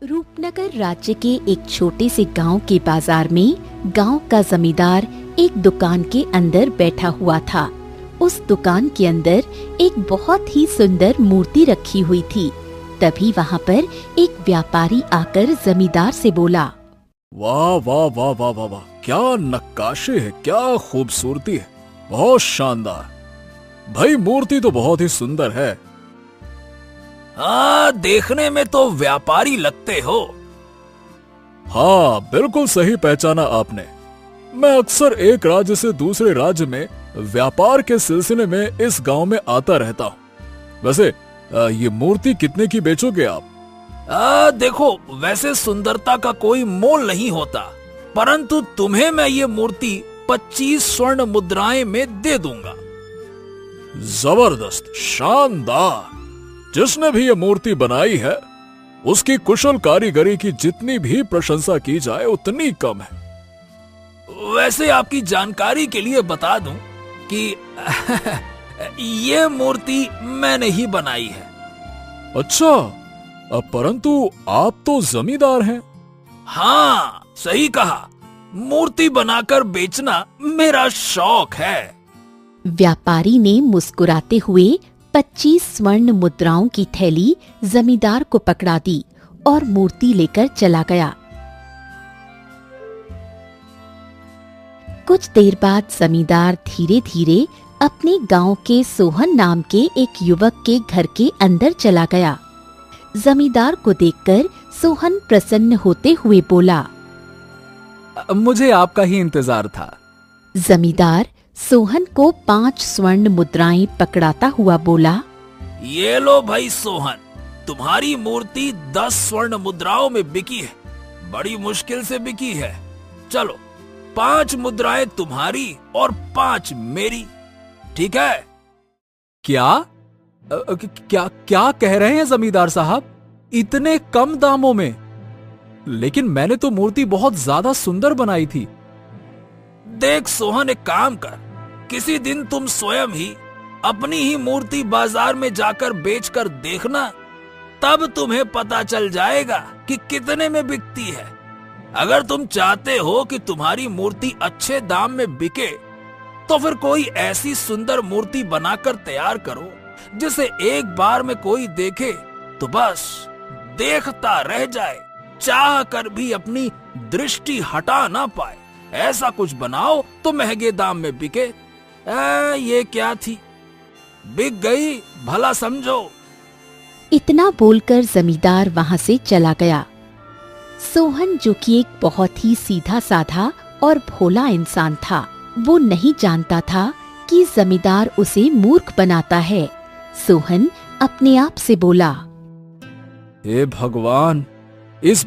रूपनगर राज्य के एक छोटे से गांव के बाजार में गांव का जमींदार एक दुकान के अंदर बैठा हुआ था। उस दुकान के अंदर एक बहुत ही सुंदर मूर्ति रखी हुई थी। तभी वहां पर एक व्यापारी आकर जमींदार से बोला, वाह वाह वाह वाह वाह वाह, क्या नक्काशी है, क्या खूबसूरती है, बहुत शानदार। भाई मूर्ति तो बहुत ही सुंदर है। हाँ, देखने में तो व्यापारी लगते हो। हाँ, बिल्कुल सही पहचाना आपने। मैं अक्सर एक राज्य से दूसरे राज्य में व्यापार के सिलसिले में इस गांव में आता रहता हूँ। वैसे ये मूर्ति कितने की बेचोगे आप? देखो, वैसे सुंदरता का कोई मोल नहीं होता, परंतु तुम्हें मैं ये मूर्ति 25 स्वर्ण मुद्राएं में दे दूंगा। जबरदस्त, शानदार। जिसने भी ये मूर्ति बनाई है उसकी कुशल कारीगरी की जितनी भी प्रशंसा की जाए उतनी कम है। वैसे आपकी जानकारी के लिए बता दूं कि ये मूर्ति मैंने ही बनाई है। अच्छा, परंतु आप तो जमींदार हैं। हाँ, सही कहा। मूर्ति बनाकर बेचना मेरा शौक है। व्यापारी ने मुस्कुराते हुए 25 स्वर्ण मुद्राओं की थैली जमींदार को पकड़ा दी और मूर्ति लेकर चला गया। कुछ देर बाद जमींदार धीरे धीरे अपने गांव के सोहन नाम के एक युवक के घर के अंदर चला गया। जमींदार को देखकर सोहन प्रसन्न होते हुए बोला, मुझे आपका ही इंतजार था। जमींदार सोहन को 5 स्वर्ण मुद्राएं पकड़ाता हुआ बोला, ये लो भाई सोहन, तुम्हारी मूर्ति 10 स्वर्ण मुद्राओं में बिकी है। बड़ी मुश्किल से बिकी है। चलो, 5 मुद्राएं तुम्हारी और 5 मेरी, ठीक है? क्या क्या कह रहे हैं जमींदार साहब? इतने कम दामों में? लेकिन मैंने तो मूर्ति बहुत ज्यादा सुंदर बनाई थी। देख सोहन, एक काम कर, किसी दिन तुम स्वयं ही अपनी ही मूर्ति बाजार में जाकर बेचकर देखना, तब तुम्हें पता चल जाएगा कि कितने में बिकती है। अगर तुम चाहते हो कि तुम्हारी मूर्ति अच्छे दाम में बिके, तो फिर कोई ऐसी सुंदर मूर्ति बनाकर तैयार करो जिसे एक बार में कोई देखे तो बस देखता रह जाए, चाह कर भी अपनी दृष्टि हटा ना पाए। ऐसा कुछ बनाओ तो महंगे दाम में बिके। ये क्या थी, बिक गई, भला समझो। इतना बोलकर जमींदार वहां से चला गया। सोहन, जो कि एक बहुत ही सीधा साधा और भोला इंसान था, वो नहीं जानता था कि जमींदार उसे मूर्ख बनाता है। सोहन अपने आप से बोला, हे भगवान, इस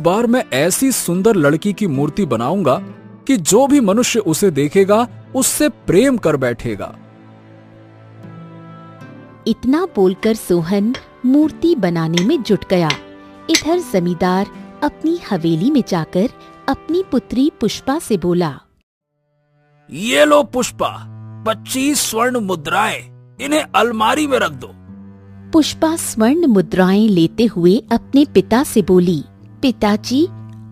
बार मैं ऐसी सुंदर लड़की की मूर्ति बनाऊंगा कि जो भी मनुष्य उसे देखेगा उससे प्रेम कर बैठेगा। इतना बोलकर सोहन मूर्ति बनाने में जुट गया। इधर जमींदार अपनी हवेली में जाकर अपनी पुत्री पुष्पा से बोला, ये लो पुष्पा, 25 स्वर्ण मुद्राएं, इन्हें अलमारी में रख दो। पुष्पा स्वर्ण मुद्राएं लेते हुए अपने पिता से बोली, पिताजी,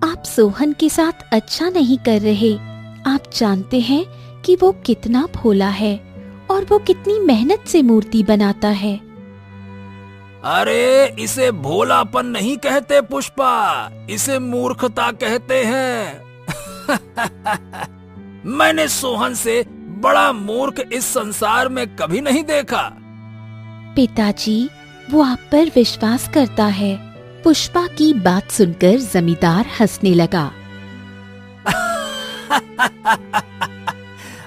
आप सोहन के साथ अच्छा नहीं कर रहे। आप जानते हैं कि वो कितना भोला है और वो कितनी मेहनत से मूर्ति बनाता है। अरे, इसे भोलापन नहीं कहते पुष्पा, इसे मूर्खता कहते हैं। मैंने सोहन से बड़ा मूर्ख इस संसार में कभी नहीं देखा। पिताजी, वो आप पर विश्वास करता है। पुष्पा की बात सुनकर जमींदार हंसने लगा।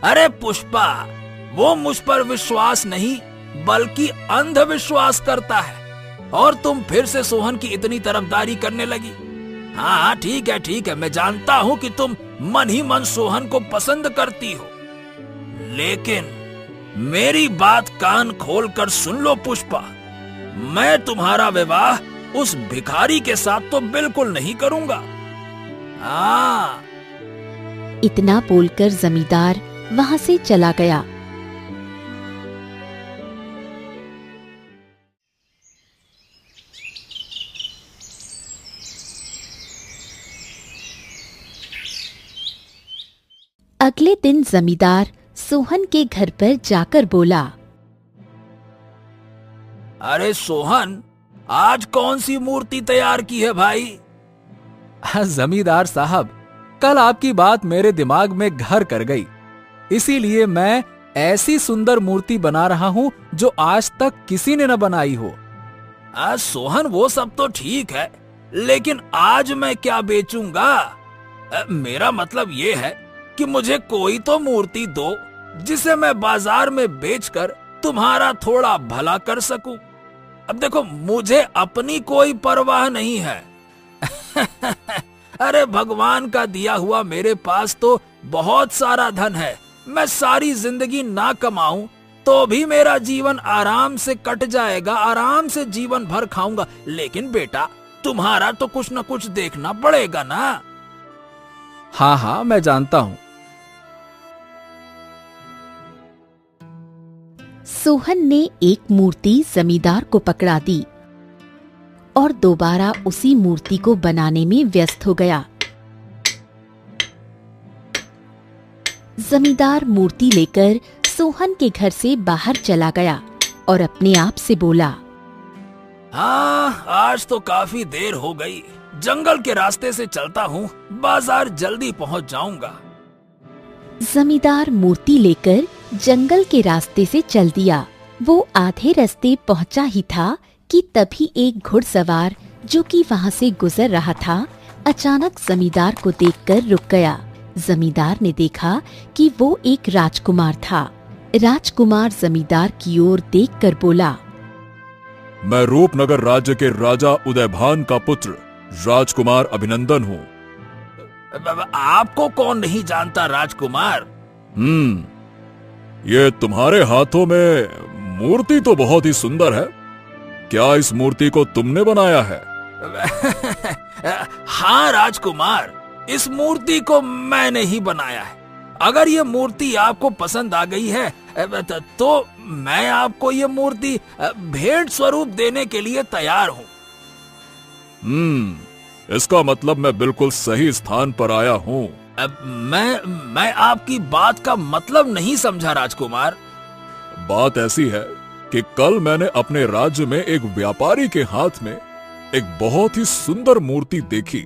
अरे पुष्पा, वो मुझ पर विश्वास नहीं बल्कि अंधविश्वास करता है, और तुम फिर से सोहन की इतनी तरफदारी करने लगी। हाँ, ठीक है, मैं जानता हूँ कि तुम मन ही मन सोहन को पसंद करती हो, लेकिन मेरी बात कान खोल कर सुन लो पुष्पा, मैं तुम्हारा विवाह उस भिखारी के साथ तो बिल्कुल नहीं करूंगा। हाँ। इतना बोलकर जमींदार वहां से चला गया। अगले दिन जमींदार सोहन के घर पर जाकर बोला, अरे सोहन, आज कौन सी मूर्ति तैयार की है भाई? जमींदार साहब, कल आपकी बात मेरे दिमाग में घर कर गई, इसीलिए मैं ऐसी सुंदर मूर्ति बना रहा हूं जो आज तक किसी ने न बनाई हो। सोहन, वो सब तो ठीक है, लेकिन आज मैं क्या बेचूंगा? मेरा मतलब ये है कि मुझे कोई तो मूर्ति दो जिसे मैं बाजार में बेचकर तुम्हारा थोड़ा भला कर सकूं। अब देखो, मुझे अपनी कोई परवाह नहीं है। अरे भगवान का दिया हुआ मेरे पास तो बहुत सारा धन है। मैं सारी जिंदगी ना कमाऊं तो भी मेरा जीवन आराम से कट जाएगा, आराम से जीवन भर खाऊंगा। लेकिन बेटा, तुम्हारा तो कुछ न कुछ देखना पड़ेगा ना। हाँ हाँ, मैं जानता हूं। सोहन ने एक मूर्ति जमींदार को पकड़ा दी और दोबारा उसी मूर्ति को बनाने में व्यस्त हो गया। जमींदार मूर्ति लेकर सोहन के घर से बाहर चला गया और अपने आप से बोला, हाँ, आज तो काफी देर हो गई। जंगल के रास्ते से चलता हूँ, बाजार जल्दी पहुँच जाऊंगा। जमींदार मूर्ति लेकर जंगल के रास्ते से चल दिया। वो आधे रास्ते पहुंचा ही था कि तभी एक घुड़सवार जो कि वहां से गुजर रहा था, अचानक जमींदार को देखकर रुक गया। जमींदार ने देखा कि वो एक राजकुमार था। राजकुमार जमींदार की ओर देखकर बोला, मैं रूपनगर राज्य के राजा उदयभान का पुत्र राजकुमार अभिनंदन हूँ। आपको कौन नहीं जानता राजकुमार? ये तुम्हारे हाथों में मूर्ति तो बहुत ही सुंदर है। क्या इस मूर्ति को तुमने बनाया है? हाँ राजकुमार, इस मूर्ति को मैंने ही बनाया है। अगर ये मूर्ति आपको पसंद आ गई है तो मैं आपको ये मूर्ति भेंट स्वरूप देने के लिए तैयार हूँ। इसका मतलब मैं बिल्कुल सही स्थान पर आया हूँ। मैं आपकी बात का मतलब नहीं समझा राजकुमार। बात ऐसी है कि कल मैंने अपने राज्य में एक व्यापारी के हाथ में एक बहुत ही सुंदर मूर्ति देखी।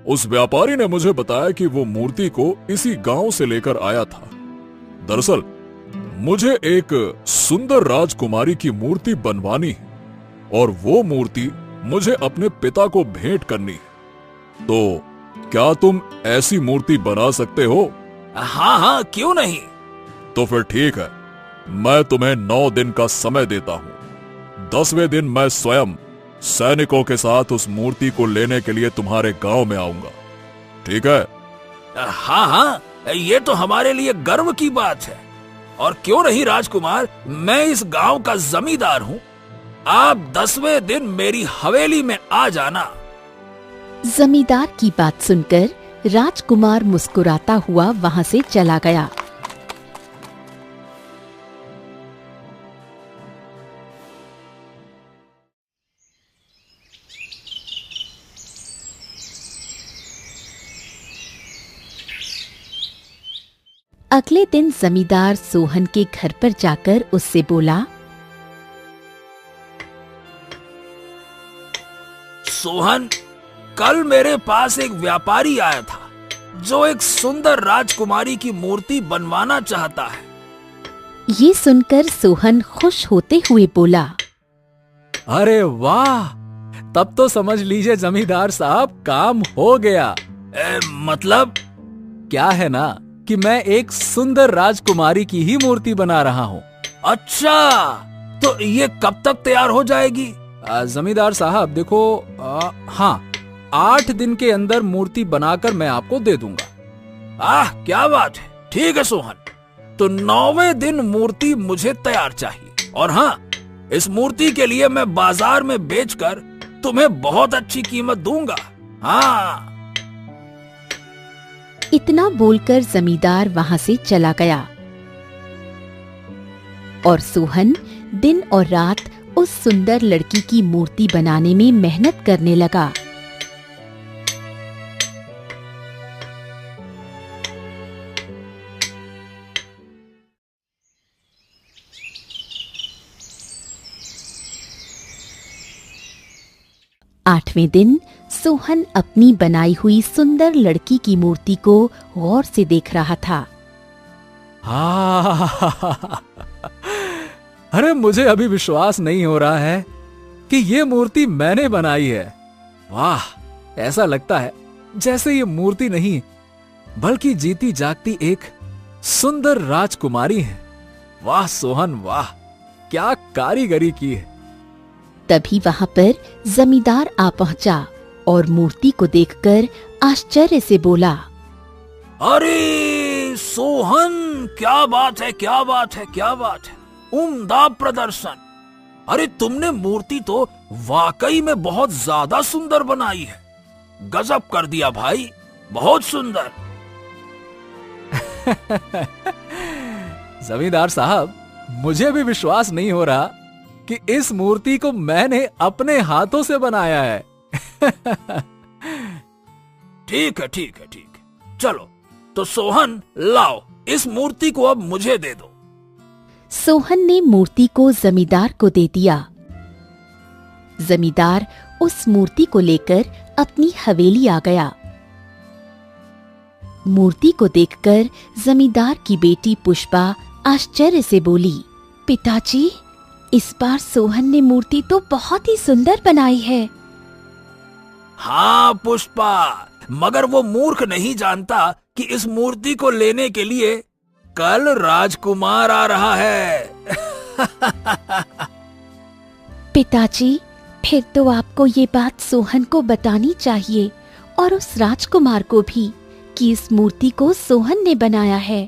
उस व्यापारी ने मुझे बताया कि वो मूर्ति को इसी गांव से लेकर आया था। दरअसल मुझे एक सुंदर राजकुमारी की मूर्ति बनवानी है और वो मूर्ति मुझे अपने पिता को भेंट करनी है। तो क्या तुम ऐसी मूर्ति बना सकते हो? हाँ हाँ, क्यों नहीं। तो फिर ठीक है, मैं तुम्हें 9 दिन का समय देता हूँ। 10वें दिन मैं स्वयं सैनिकों के साथ उस मूर्ति को लेने के लिए तुम्हारे गांव में आऊंगा। ठीक है? हाँ हाँ, ये तो हमारे लिए गर्व की बात है। और क्यों नहीं राजकुमार, मैं इस गांव का जमींदार हूँ। आप 10वें दिन मेरी हवेली में आ जाना। जमींदार की बात सुनकर राजकुमार मुस्कुराता हुआ वहां से चला गया। अगले दिन जमींदार सोहन के घर पर जाकर उससे बोला, सोहन, कल मेरे पास एक व्यापारी आया था जो एक सुंदर राजकुमारी की मूर्ति बनवाना चाहता है। ये सुनकर सोहन खुश होते हुए बोला, अरे वाह, तब तो समझ लीजिए जमींदार साहब, काम हो गया। मतलब? क्या है ना कि मैं एक सुंदर राजकुमारी की ही मूर्ति बना रहा हूँ। अच्छा, तो ये कब तक तैयार हो जाएगी? जमींदार साहब देखो, हाँ, 8 दिन के अंदर मूर्ति बनाकर मैं आपको दे दूंगा। क्या बात है। ठीक है सोहन, तो 9वें दिन मूर्ति मुझे तैयार चाहिए। और हाँ, इस मूर्ति के लिए मैं बाजार में बेचकर तुम्हें बहुत अच्छी कीमत दूंगा। हाँ। इतना बोलकर जमींदार वहां से चला गया और सोहन दिन और रात उस सुंदर लड़की की मूर्ति बनाने में मेहनत करने लगा। 8वें दिन सोहन अपनी बनाई हुई सुंदर लड़की की मूर्ति को गौर से देख रहा था। अरे मुझे अभी विश्वास नहीं हो रहा है कि ये मूर्ति मैंने बनाई है। वाह, ऐसा लगता है जैसे ये मूर्ति नहीं बल्कि जीती जागती एक सुंदर राजकुमारी है। वाह सोहन वाह, क्या कारीगरी की है। तभी वहां पर जमींदार आ पहुंचा और मूर्ति को देखकर आश्चर्य से बोला, अरे सोहन, क्या बात है, क्या बात है, क्या बात है, उम्दा प्रदर्शन। अरे तुमने मूर्ति तो वाकई में बहुत ज्यादा सुंदर बनाई है। गजब कर दिया भाई, बहुत सुंदर। जमींदार साहब, मुझे भी विश्वास नहीं हो रहा कि इस मूर्ति को मैंने अपने हाथों से बनाया है। ठीक है, ठीक है, ठीक है। चलो तो सोहन, लाओ इस मूर्ति को अब मुझे दे दो। सोहन ने मूर्ति को जमींदार को दे दिया। जमींदार उस मूर्ति को लेकर अपनी हवेली आ गया। मूर्ति को देखकर जमींदार की बेटी पुष्पा आश्चर्य से बोली, पिताजी, इस बार सोहन ने मूर्ति तो बहुत ही सुंदर बनाई है। हाँ पुष्पा, मगर वो मूर्ख नहीं जानता कि इस मूर्ति को लेने के लिए कल राजकुमार आ रहा है। पिताजी, फिर तो आपको ये बात सोहन को बतानी चाहिए और उस राजकुमार को भी कि इस मूर्ति को सोहन ने बनाया है।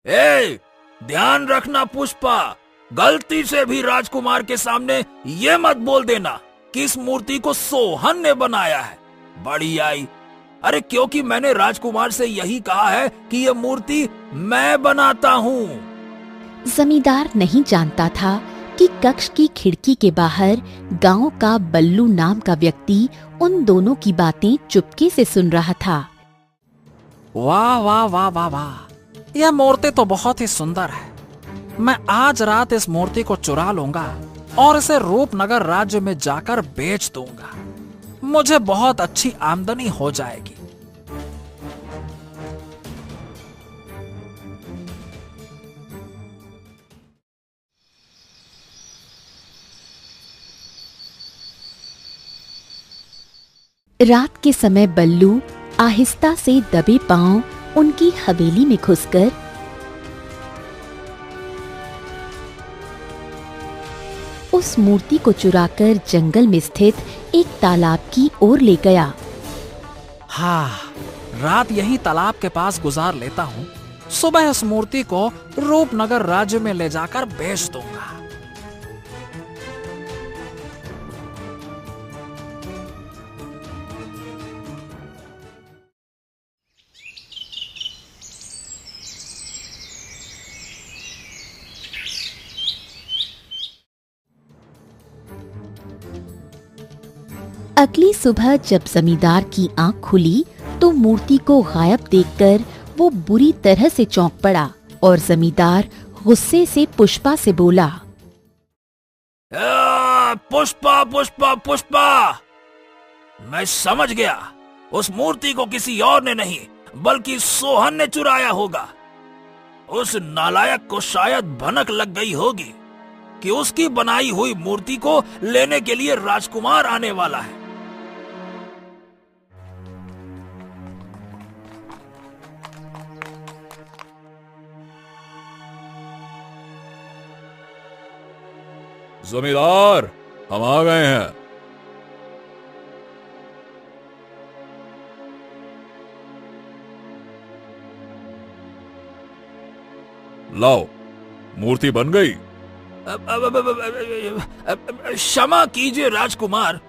ए, ध्यान रखना पुष्पा, गलती से भी राजकुमार के सामने ये मत बोल देना कि इस मूर्ति को सोहन ने बनाया है। बड़ी आई। अरे क्योंकि मैंने राजकुमार से यही कहा है कि ये मूर्ति मैं बनाता हूँ। जमींदार नहीं जानता था कि कक्ष की खिड़की के बाहर गांव का बल्लू नाम का व्यक्ति उन दोनों की बातें चुपके से सुन रहा था। वाह वाह वाह वाह वाह, यह मूर्ति तो बहुत ही सुंदर है। मैं आज रात इस मूर्ति को चुरा लूंगा और इसे रूपनगर राज्य में जाकर बेच दूंगा। मुझे बहुत अच्छी आमदनी हो जाएगी। रात के समय बल्लू आहिस्ता से दबे पांव उनकी हवेली में घुसकर उस मूर्ति को चुराकर जंगल में स्थित एक तालाब की ओर ले गया। हाँ, रात यहीं तालाब के पास गुजार लेता हूँ। सुबह इस मूर्ति को रूपनगर राज्य में ले जाकर बेच दूंगा। अगली सुबह जब जमींदार की आंख खुली तो मूर्ति को गायब देखकर वो बुरी तरह से चौंक पड़ा और जमींदार गुस्से से पुष्पा से बोला, पुष्पा पुष्पा पुष्पा, मैं समझ गया, उस मूर्ति को किसी और ने नहीं बल्कि सोहन ने चुराया होगा। उस नालायक को शायद भनक लग गई होगी कि उसकी बनाई हुई मूर्ति को लेने के लिए राजकुमार आने वाला है। जमींदार, हम आ गए हैं। लाओ, मूर्ति बन गई। क्षमा कीजिए राजकुमार,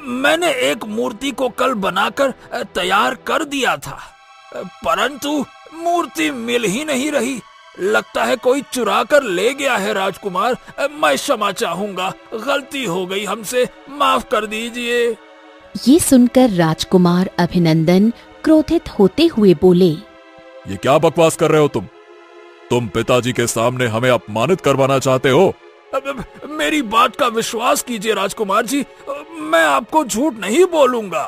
मैंने एक मूर्ति को कल बनाकर तैयार कर दिया था, परंतु मूर्ति मिल ही नहीं रही। लगता है कोई चुरा कर ले गया है राजकुमार। मैं क्षमा चाहूंगा, गलती हो गई हमसे, माफ कर दीजिए। ये सुनकर राजकुमार अभिनंदन क्रोधित होते हुए बोले, ये क्या बकवास कर रहे हो तुम पिताजी के सामने हमें अपमानित करवाना चाहते हो? मेरी बात का विश्वास कीजिए राजकुमार जी, मैं आपको झूठ नहीं बोलूंगा।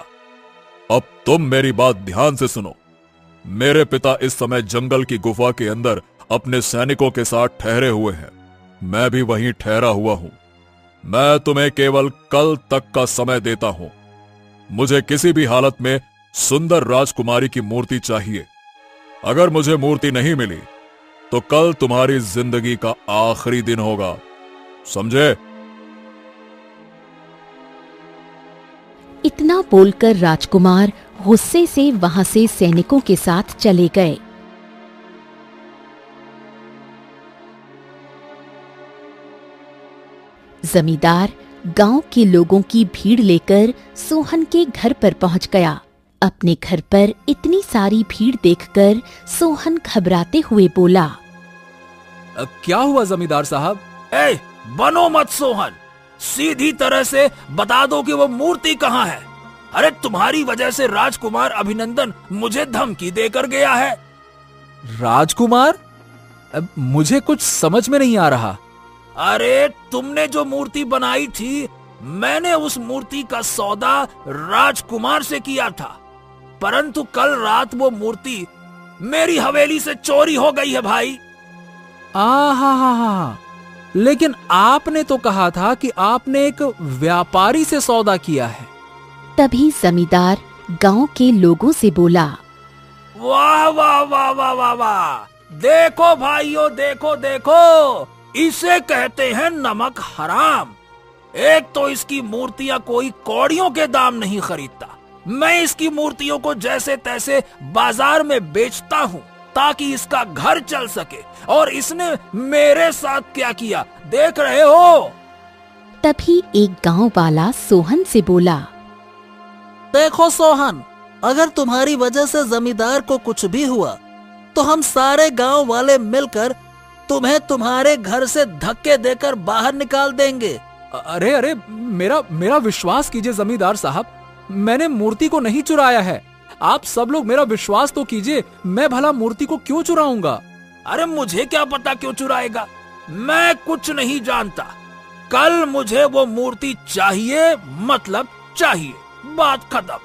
अब तुम मेरी बात ध्यान से सुनो। मेरे पिता इस समय जंगल की गुफा के अंदर अपने सैनिकों के साथ ठहरे हुए हैं। मैं भी वहीं ठहरा हुआ हूं। मैं तुम्हें केवल कल तक का समय देता हूं। मुझे किसी भी हालत में सुंदर राजकुमारी की मूर्ति चाहिए। अगर मुझे मूर्ति नहीं मिली तो कल तुम्हारी जिंदगी का आखिरी दिन होगा, समझे? इतना बोलकर राजकुमार गुस्से से वहां से सैनिकों के साथ चले गए। जमींदार गांव के लोगों की भीड़ लेकर सोहन के घर पर पहुंच गया। अपने घर पर इतनी सारी भीड़ देखकर सोहन घबराते हुए बोला, क्या हुआ जमींदार साहब? ए, बनो मत सोहन, सीधी तरह से बता दो कि वो मूर्ति कहाँ है। अरे तुम्हारी वजह से राजकुमार अभिनंदन मुझे धमकी देकर गया है। राजकुमार? मुझे कुछ समझ में नहीं आ रहा। अरे तुमने जो मूर्ति बनाई थी, मैंने उस मूर्ति का सौदा राजकुमार से किया था, परंतु कल रात वो मूर्ति मेरी हवेली से चोरी हो गई है भाई। हा, लेकिन आपने तो कहा था कि आपने एक व्यापारी से सौदा किया है। तभी जमींदार गांव के लोगों से बोला, वाह वाह वाह वाह वाह वाह, देखो भाइयों, देखो देखो, इसे कहते हैं नमक हराम। एक तो इसकी मूर्तियां कोई कौड़ियों के दाम नहीं खरीदता। मैं इसकी मूर्तियों को जैसे तैसे बाजार में बेचता हूँ ताकि इसका घर चल सके, और इसने मेरे साथ क्या किया देख रहे हो। तभी एक गांव वाला सोहन से बोला, देखो सोहन, अगर तुम्हारी वजह से जमींदार को कुछ भी हुआ तो हम सारे गांव वाले मिलकर तुम्हें तुम्हारे घर से धक्के देकर बाहर निकाल देंगे। अरे मेरा विश्वास कीजिए जमींदार साहब, मैंने मूर्ति को नहीं चुराया है। आप सब लोग मेरा विश्वास तो कीजिए, मैं भला मूर्ति को क्यों चुराऊंगा? अरे मुझे क्या पता क्यों चुराएगा, मैं कुछ नहीं जानता। कल मुझे वो मूर्ति चाहिए, मतलब चाहिए, बात खत्म।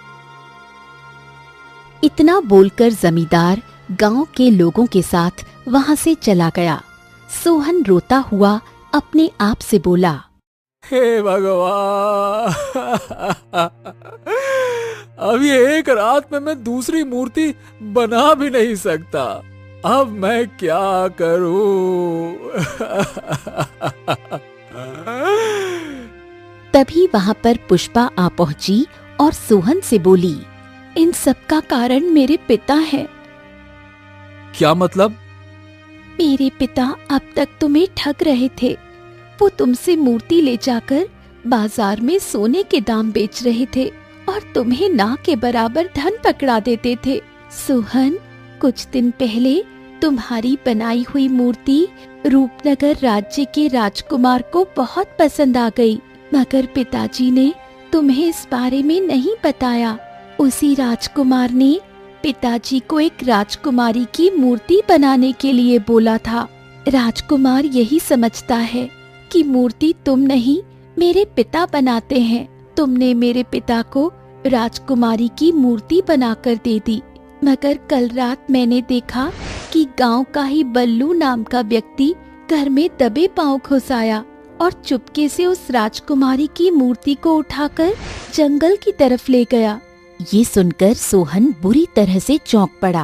इतना बोलकर जमींदार गांव के लोगों के साथ वहां से चला गया। सोहन रोता हुआ अपने आप से बोला, हे भगवान, अब ये एक रात में मैं दूसरी मूर्ति बना भी नहीं सकता। अब मैं क्या करूं? तभी वहां पर पुष्पा आ पहुंची और सोहन से बोली, इन सब का कारण मेरे पिता हैं। क्या मतलब? मेरे पिता अब तक तुम्हें ठग रहे थे। वो तुमसे मूर्ति ले जाकर बाजार में सोने के दाम बेच रहे थे और तुम्हें ना के बराबर धन पकड़ा देते थे। सोहन, कुछ दिन पहले तुम्हारी बनाई हुई मूर्ति रूपनगर राज्य के राजकुमार को बहुत पसंद आ गई, मगर पिताजी ने तुम्हें इस बारे में नहीं बताया। उसी राजकुमार ने पिताजी को एक राजकुमारी की मूर्ति बनाने के लिए बोला था। राजकुमार यही समझता है कि मूर्ति तुम नहीं, मेरे पिता बनाते हैं। तुमने मेरे पिता को राजकुमारी की मूर्ति बनाकर दे दी, मगर कल रात मैंने देखा कि गांव का ही बल्लू नाम का व्यक्ति घर में दबे पांव घुस आया और चुपके से उस राजकुमारी की मूर्ति को उठाकर जंगल की तरफ ले गया। ये सुनकर सोहन बुरी तरह से चौंक पड़ा।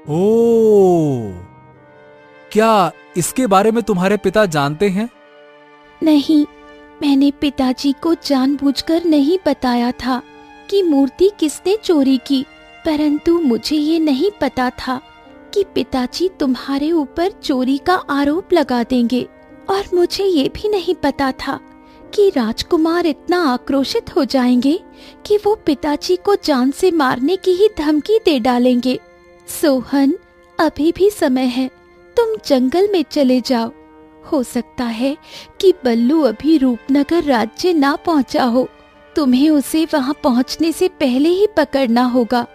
ओह, क्या इसके बारे में तुम्हारे पिता जानते हैं? नहीं, मैंने पिताजी को जानबूझकर नहीं बताया था कि मूर्ति किसने चोरी की, परंतु मुझे ये नहीं पता था कि पिताजी तुम्हारे ऊपर चोरी का आरोप लगा देंगे, और मुझे ये भी नहीं पता था कि राजकुमार इतना आक्रोशित हो जाएंगे कि वो पिताजी को जान से मारने की ही धमकी दे डालेंगे। सोहन, अभी भी समय है, तुम जंगल में चले जाओ। हो सकता है कि बल्लू अभी रूपनगर राज्य ना पहुंचा हो। तुम्हें उसे वहां पहुंचने से पहले ही पकड़ना होगा।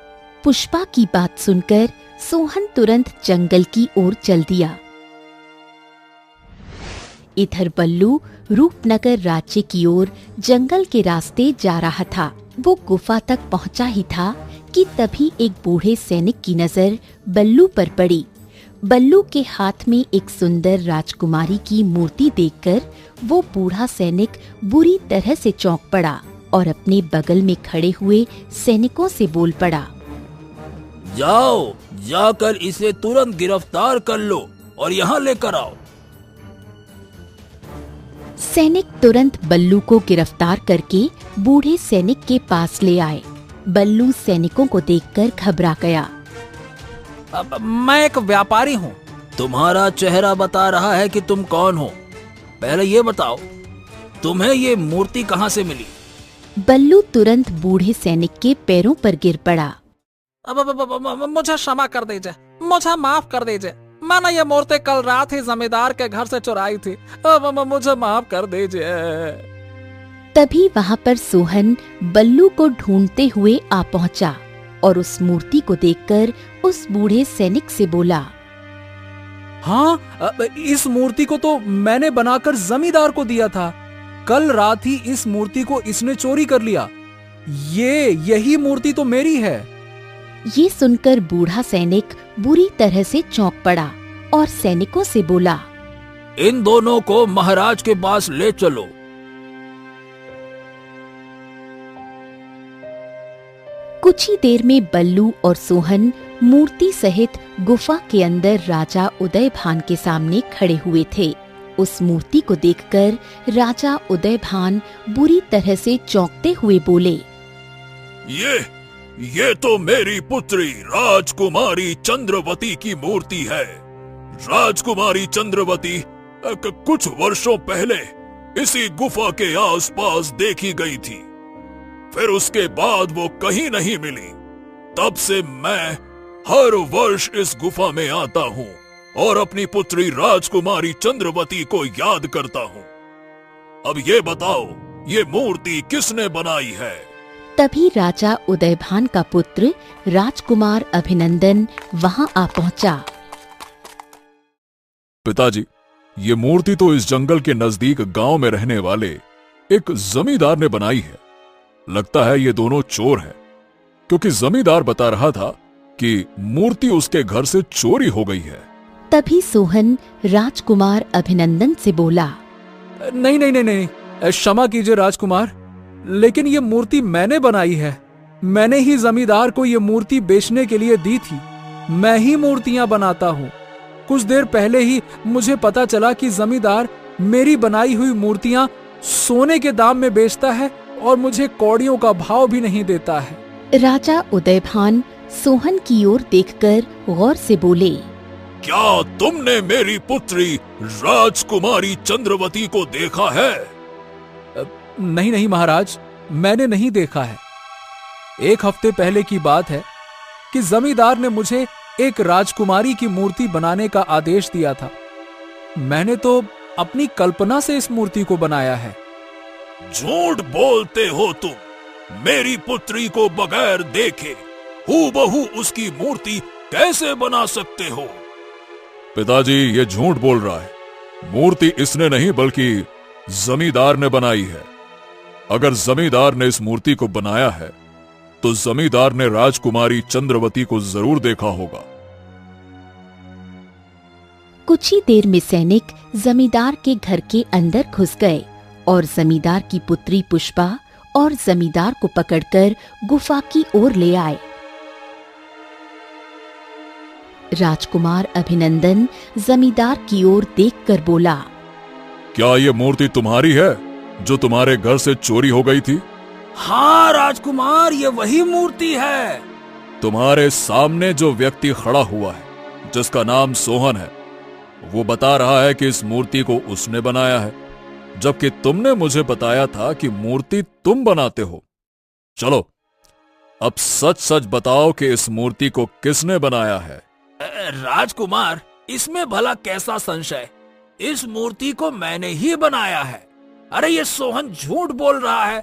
पुष्पा की बात सुनकर सोहन तुरंत जंगल की ओर चल दिया। इधर बल्लू रूपनगर राज्य की ओर जंगल के रास्ते जा रहा था। वो गुफा तक पहुंचा ही था कि तभी एक बूढ़े सैनिक की नजर बल्लू पर पड़ी। बल्लू के हाथ में एक सुंदर राजकुमारी की मूर्ति देखकर वो बूढ़ा सैनिक बुरी तरह से चौंक पड़ा और अपने बगल में खड़े हुए सैनिकों से बोल पड़ा, जाओ, जाकर इसे तुरंत गिरफ्तार कर लो और यहाँ लेकर आओ। सैनिक तुरंत बल्लू को गिरफ्तार करके बूढ़े सैनिक के पास ले आए। बल्लू सैनिकों को देखकर घबरा गया। मैं एक व्यापारी हूँ। तुम्हारा चेहरा बता रहा है कि तुम कौन हो। पहले ये बताओ, तुम्हें ये मूर्ति कहाँ से मिली? बल्लू तुरंत बूढ़े सैनिक के पैरों पर गिर पड़ा। मुझे क्षमा कर दीजिए, मुझे माफ कर दीजिए। मैंने ये मूर्ति कल रात ही जमींदार के घर से चुराई थी। मुझे माफ कर दीजिए। तभी वहाँ पर सोहन बल्लू को ढूंढते हुए आ पहुँचा और उस मूर्ति को देखकर उस बूढ़े सैनिक से बोला, हाँ, इस मूर्ति को तो मैंने बनाकर जमींदार को दिया था। कल रात ही इस मूर्ति को इसने चोरी कर लिया। यही मूर्ति तो मेरी है। ये सुनकर बूढ़ा सैनिक बुरी तरह से चौंक पड़ा और सैनिकों से बोला, इन दोनों को महाराज के पास ले चलो। कुछ ही देर में बल्लू और सोहन मूर्ति सहित गुफा के अंदर राजा उदयभान के सामने खड़े हुए थे। उस मूर्ति को देखकर राजा उदयभान बुरी तरह से चौंकते हुए बोले, ये तो मेरी पुत्री राजकुमारी चंद्रवती की मूर्ति है। राजकुमारी चंद्रवती कुछ वर्षों पहले इसी गुफा के आसपास देखी गई थी। फिर उसके बाद वो कहीं नहीं मिली। तब से मैं हर वर्ष इस गुफा में आता हूँ और अपनी पुत्री राजकुमारी चंद्रवती को याद करता हूँ। अब ये बताओ, ये मूर्ति किसने बनाई है? तभी राजा उदयभान का पुत्र राजकुमार अभिनंदन वहां आ पहुंचा। पिताजी, ये मूर्ति तो इस जंगल के नजदीक गांव में रहने वाले एक जमींदार ने बनाई है। लगता है ये दोनों चोर हैं, क्योंकि जमींदार बता रहा था कि मूर्ति उसके घर से चोरी हो गई है। तभी सोहन राजकुमार अभिनंदन से बोला, नहीं नहीं नहीं नहीं, क्षमा कीजिए राजकुमार, लेकिन ये मूर्ति मैंने बनाई है। मैंने ही जमींदार को ये मूर्ति बेचने के लिए दी थी। मैं ही मूर्तियां बनाता हूँ। कुछ देर पहले ही मुझे पता चला कि जमींदार मेरी बनाई हुई मूर्तियां सोने के दाम में बेचता है और मुझे कौड़ियों का भाव भी नहीं देता है। राजा उदयभान सोहन की ओर देखकर गौर से बोले, क्या तुमने मेरी पुत्री राजकुमारी चंद्रवती को देखा है? नहीं नहीं महाराज, मैंने नहीं देखा है। एक हफ्ते पहले की बात है कि जमींदार ने मुझे एक राजकुमारी की मूर्ति बनाने का आदेश दिया था। मैंने तो अपनी कल्पना से इस मूर्ति को बनाया है। झूठ बोलते हो तुम। मेरी पुत्री को बगैर देखे हूबहू उसकी मूर्ति कैसे बना सकते हो? पिताजी, ये झूठ बोल रहा है। मूर्ति इसने नहीं बल्कि जमींदार ने बनाई है। अगर जमींदार ने इस मूर्ति को बनाया है तो जमींदार ने राजकुमारी चंद्रवती को जरूर देखा होगा। कुछ ही देर में सैनिक जमींदार के घर के अंदर घुस गए और जमींदार की पुत्री पुष्पा और जमींदार को पकड़कर गुफा की ओर ले आए। राजकुमार अभिनंदन जमींदार की ओर देखकर बोला, क्या ये मूर्ति तुम्हारी है जो तुम्हारे घर से चोरी हो गई थी? हाँ राजकुमार, ये वही मूर्ति है। तुम्हारे सामने जो व्यक्ति खड़ा हुआ है, जिसका नाम सोहन है, वो बता रहा है कि इस मूर्ति को उसने बनाया है, जबकि तुमने मुझे बताया था कि मूर्ति तुम बनाते हो। चलो, अब सच सच बताओ कि इस मूर्ति को किसने बनाया है? राजकुमार, इसमें भला कैसा संशय? इस मूर्ति को मैंने ही बनाया है। अरे ये सोहन झूठ बोल रहा है,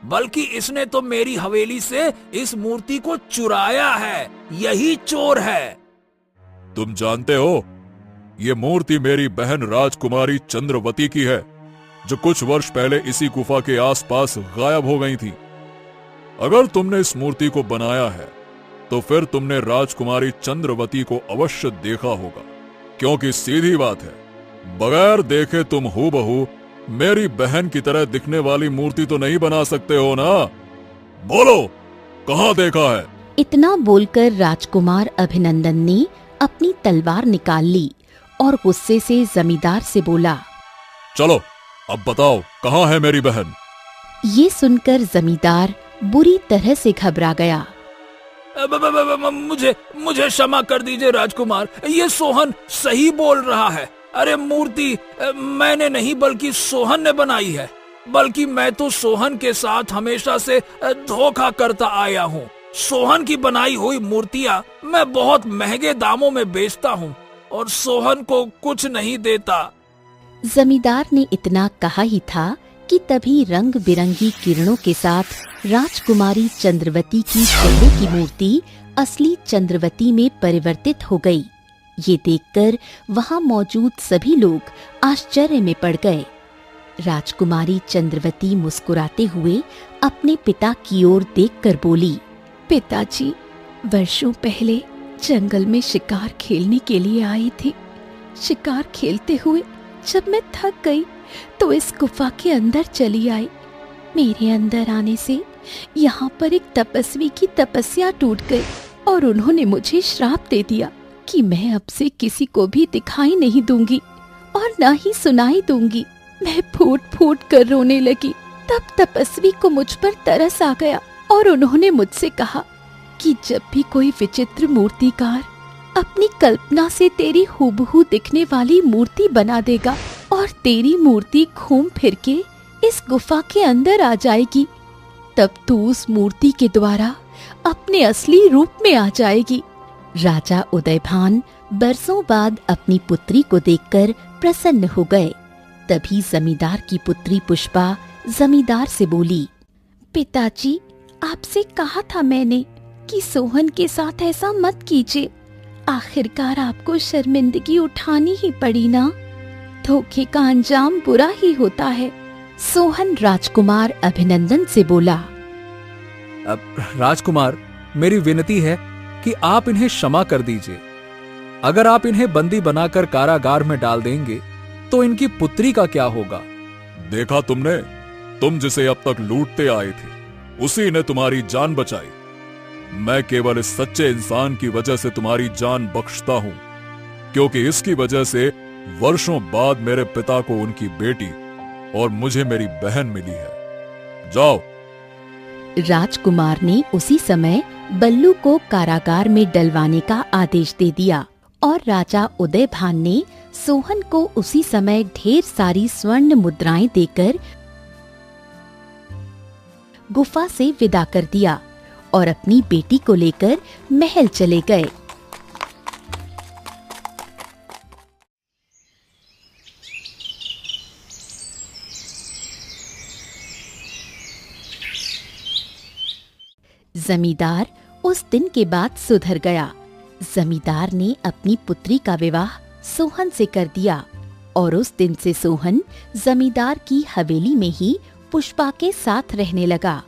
बल्कि इसने तो मेरी हवेली से इस मूर्ति को चुराया है। यही चोर है। तुम जानते हो, ये मूर्ति मेरी बहन राजकुमारी चंद्रवती की है, जो कुछ वर्ष पहले इसी गुफा के आसपास गायब हो गई थी। अगर तुमने इस मूर्ति को बनाया है तो फिर तुमने राजकुमारी चंद्रवती को अवश्य देखा होगा, क्योंकि सीधी बात है, बगैर देखे तुम हूबहू मेरी बहन की तरह दिखने वाली मूर्ति तो नहीं बना सकते हो ना। बोलो, कहाँ देखा है? इतना बोलकर राजकुमार अभिनंदन ने अपनी तलवार निकाल ली और गुस्से से जमींदार से बोला, चलो अब बताओ, कहाँ है मेरी बहन? ये सुनकर जमींदार बुरी तरह से घबरा गया। मुझे क्षमा कर दीजिए राजकुमार, ये सोहन सही बोल रहा है। अरे मूर्ति मैंने नहीं बल्कि सोहन ने बनाई है, बल्कि मैं तो सोहन के साथ हमेशा से धोखा करता आया हूँ। सोहन की बनाई हुई मूर्तियाँ मैं बहुत महंगे दामों में बेचता हूँ और सोहन को कुछ नहीं देता। जमींदार ने इतना कहा ही था कि तभी रंग बिरंगी किरणों के साथ राजकुमारी चंद्रवती की चेहरे की मूर्ति असली चंद्रवती में परिवर्तित हो गई। ये देखकर वहां मौजूद सभी लोग आश्चर्य में पड़ गए। राजकुमारी चंद्रवती मुस्कुराते हुए अपने पिता की ओर देखकर बोली, पिताजी, वर्षों पहले जंगल में शिकार खेलने के लिए आई थी। शिकार खेलते हुए जब मैं थक गई तो इस गुफा के अंदर चली आई। मेरे अंदर आने से यहाँ पर एक तपस्वी की तपस्या टूट गई और उन्होंने मुझे श्राप दे दिया कि मैं अब से किसी को भी दिखाई नहीं दूंगी और ना ही सुनाई दूंगी। मैं फूट फूट कर रोने लगी। तब तपस्वी को मुझ पर तरस आ गया और उन्होंने मुझसे कहा कि जब भी कोई विचित्र मूर्तिकार अपनी कल्पना से तेरी हूबहू दिखने वाली मूर्ति बना देगा और तेरी मूर्ति घूम फिर के इस गुफा के अंदर आ जाएगी, तब तू उस मूर्ति के द्वारा अपने असली रूप में आ जाएगी। राजा उदयभान बरसों बाद अपनी पुत्री को देखकर प्रसन्न हो गए। तभी जमींदार की पुत्री पुष्पा जमींदार से बोली, पिताजी, आपसे कहा था मैंने कि सोहन के साथ ऐसा मत कीजिए। आखिरकार आपको शर्मिंदगी उठानी ही पड़ी ना। धोखे का अंजाम बुरा ही होता है। सोहन राजकुमार अभिनंदन से बोला, राजकुमार, मेरी विनती है कि आप इन्हें क्षमा कर दीजिए। अगर आप इन्हें बंदी बनाकर कारागार में डाल देंगे तो इनकी पुत्री का क्या होगा? देखा तुमने, तुम जिसे अब तक लूटते आए थे उसी ने तुम्हारी जान बचाई। मैं केवल इस सच्चे इंसान की वजह से तुम्हारी जान बख्शता हूं, क्योंकि इसकी वजह से वर्षों बाद मेरे पिता को उनकी बेटी और मुझे मेरी बहन मिली है। जाओ। राजकुमार ने उसी समय बल्लू को कारागार में डलवाने का आदेश दे दिया और राजा उदयभान ने सोहन को उसी समय ढेर सारी स्वर्ण मुद्राएं देकर गुफा से विदा कर दिया और अपनी बेटी को लेकर महल चले गए। जमींदार उस दिन के बाद सुधर गया। जमींदार ने अपनी पुत्री का विवाह सोहन से कर दिया और उस दिन से सोहन जमींदार की हवेली में ही पुष्पा के साथ रहने लगा।